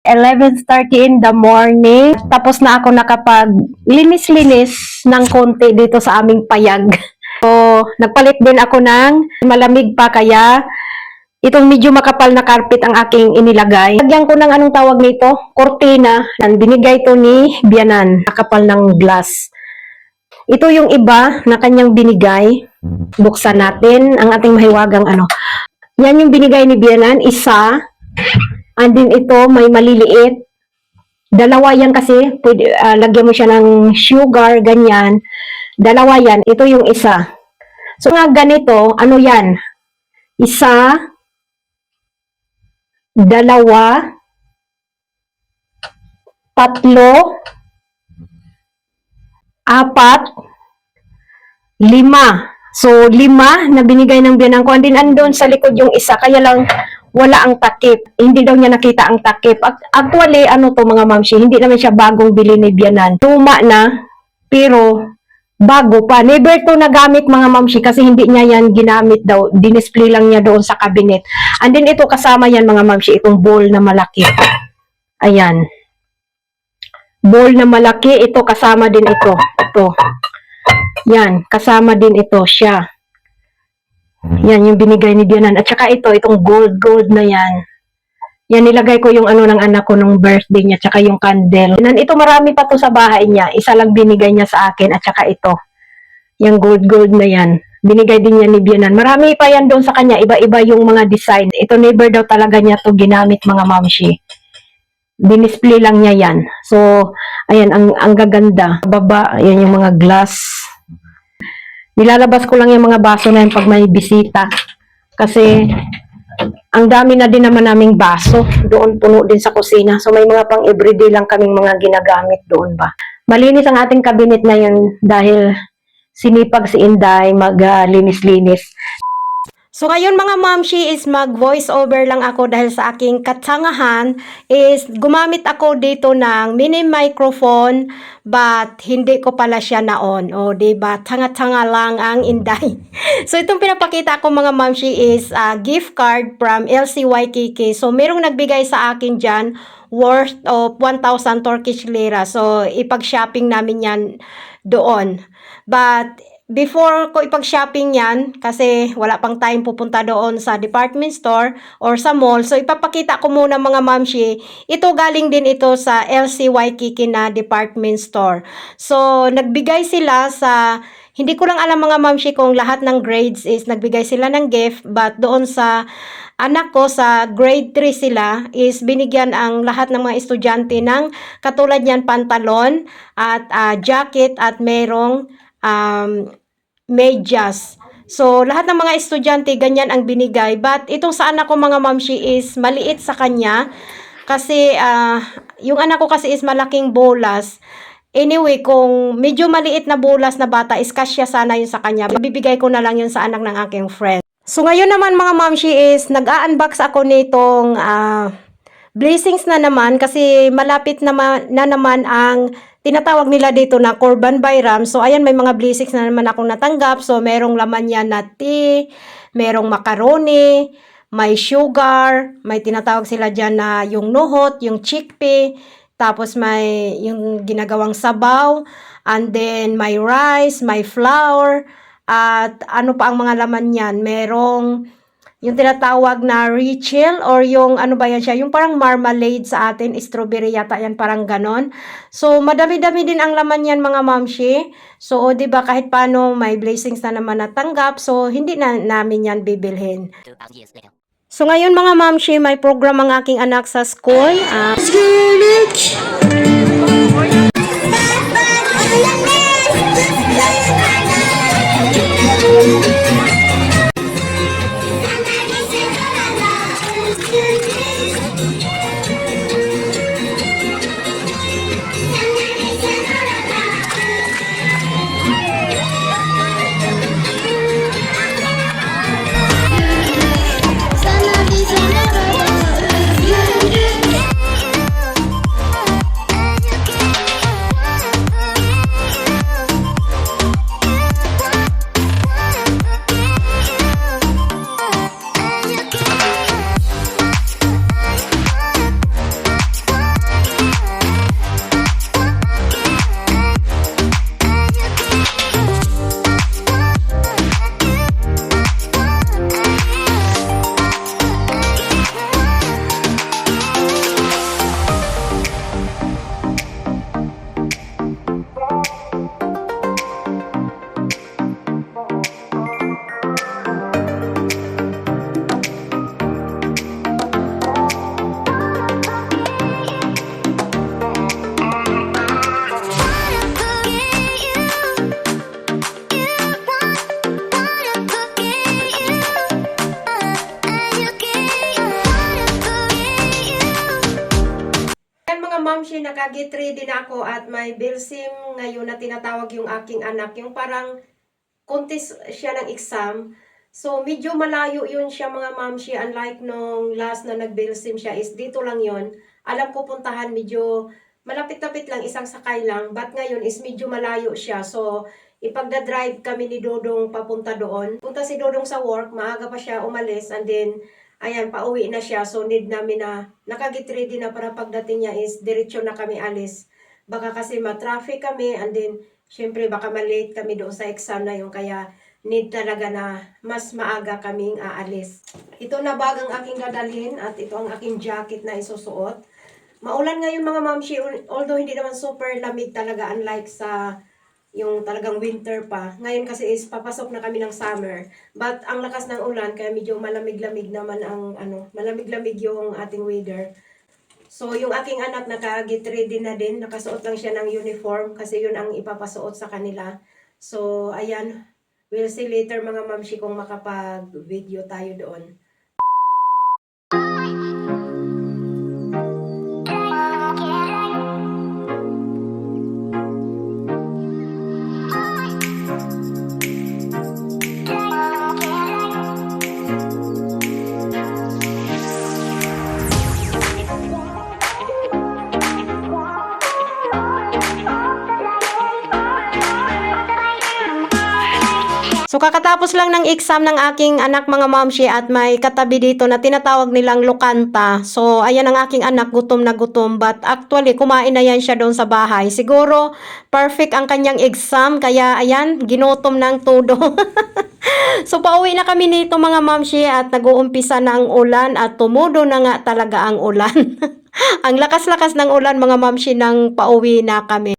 11:30 in the morning. Tapos na ako nakapag-linis-linis ng konti dito sa aming payag. So, nagpalit din ako ng malamig pa kaya itong medyo makapal na carpet ang aking inilagay. Lagyan ko ng anong tawag nito? Cortina. Binigay ito ni Bianan. Nakapal ng glass. Ito yung iba na kanyang binigay. Buksan natin ang ating mahiwagang ano. Yan yung binigay ni Bianan. Isa. And then ito, may maliliit. Dalawa yan kasi, pwede, lagyan mo siya ng sugar, ganyan. Dalawa yan. Ito yung isa. So nga ganito, ano yan? Isa, dalawa, tatlo, apat, lima. So, 5 na binigay ng biyanan ko. And then, andun sa likod yung isa. Kaya lang, wala ang takip. Hindi daw niya nakita ang takip. Actually, ano to mga mamsi, hindi naman siya bagong bili ni biyanan. Tuma na, pero bago pa. Never to nagamit mga mamsi kasi hindi niya yan ginamit daw. Dinisplay lang niya doon sa cabinet. And then, ito kasama yan mga mamsi, itong bowl na malaki. Ayan. Bowl na malaki, ito kasama din ito. Ito. Yan, kasama din ito siya. Yan, yung binigay ni Bianan. At saka ito, itong gold na yan. Yan, nilagay ko yung ano ng anak ko nung birthday niya, tsaka yung candle. Yan, ito marami pa to sa bahay niya. Isa lang binigay niya sa akin, at saka ito. Yung gold na yan. Binigay din niya ni Bianan. Marami pa yan doon sa kanya. Iba-iba yung mga design. Ito never daw talaga niya to ginamit mga mamshi. Dinisplay lang niya yan. So, ayan, ang gaganda. Baba, ayan yung mga glass. Nilalabas ko lang yung mga baso na yun pag may bisita. Kasi, ang dami na din naman naming baso. Doon puno din sa kusina. So, may mga pang everyday lang kaming mga ginagamit doon ba. Malinis ang ating cabinet na yun dahil sinipag si Inday mag-linis-linis. So ngayon mga mamshi is mag-voice over lang ako dahil sa aking katsangahan is gumamit ako dito ng mini microphone but hindi ko pala siya na-on. O diba, tsanga-tsanga lang ang Inday. So itong pinapakita ko mga mamshi is gift card from LCY Kiki. So merong nagbigay sa akin dyan worth of 1,000 Turkish lira. So ipag-shopping namin yan doon. But before ko ipag-shopping yan, kasi wala pang time pupunta doon sa department store or sa mall, so ipapakita ko muna mga mamshi, ito galing din ito sa LCY Kiki na department store. So, nagbigay sila sa, hindi ko lang alam mga mamshi kung lahat ng grades is nagbigay sila ng gift, but doon sa anak ko sa grade 3 sila is binigyan ang lahat ng mga estudyante ng katulad niyan pantalon at jacket at merong medyas. So, lahat ng mga estudyante, ganyan ang binigay. But, itong sa anak ko mga mamshi is maliit sa kanya. Kasi, yung anak ko kasi is malaking bolas. Anyway, kung medyo maliit na bolas na bata, is kasya sana yun sa kanya. Bibigay ko na lang yun sa anak ng aking friend. So, ngayon naman mga mamshi is nag-a-unbox ako nitong blessings na naman. Kasi malapit na naman ang tinatawag nila dito na Korban Bayram. So, ayan, may mga blessings na naman akong natanggap. So, merong laman yan na tea, merong macaroni, may sugar, may tinatawag sila dyan na yung nuhot, yung chickpea, tapos may yung ginagawang sabaw, and then may rice, may flour, at ano pa ang mga laman yan? Merong yung tinatawag na rachel or yung ano ba yan siya, yung parang marmalade sa atin, strawberry yata yan, parang ganon. So, madami-dami din ang laman yan mga mamshi. So, o, diba, kahit paano may blessings na naman natanggap, so hindi na namin yan bibilhin. So, ngayon mga mamshi, may program ang aking anak sa school. nakag-get ready na ako at may bilsim ngayon na tinatawag yung aking anak. Yung parang contest siya ng exam. So, medyo malayo yun siya mga mamshi. Unlike nung last na nag-bilsim siya is dito lang yun. Alam ko puntahan medyo malapit-lapit lang, isang sakay lang. But ngayon is medyo malayo siya. So, ipagdadrive kami ni Dodong papunta doon. Punta si Dodong sa work, maaga pa siya umalis and then ayan, pauwi na siya. So, need namin na nakag-get ready na para pagdating niya is diretso na kami alis. Baka kasi ma-traffic kami and then, syempre, baka ma-late kami doon sa exam na yun. Kaya, need talaga na mas maaga kaming aalis. Ito na bagang aking dadalhin at ito ang aking jacket na isusuot. Maulan ngayon mga mamshi, although hindi naman super lamig talaga unlike sa yung talagang winter pa. Ngayon kasi is papasok na kami ng summer. But ang lakas ng ulan kaya medyo malamig-lamig naman ang malamig-lamig yung ating weather. So yung aking anak naka-get ready na din, nakasuot lang siya ng uniform kasi yun ang ipapasuot sa kanila. So ayan, we'll see later mga mamshi kung makapag-video tayo doon. So kakatapos lang ng exam ng aking anak mga mamshi at may katabi dito na tinatawag nilang lokanta. So ayan ang aking anak, gutom na gutom, but actually kumain na yan siya doon sa bahay. Siguro perfect ang kanyang exam kaya ayan, ginutom ng todo. So pauwi na kami nito mga mamshi at nag-uumpisa na ang ulan at tumudo na nga talaga ang ulan. Ang lakas-lakas ng ulan mga mamshi nang pauwi na kami.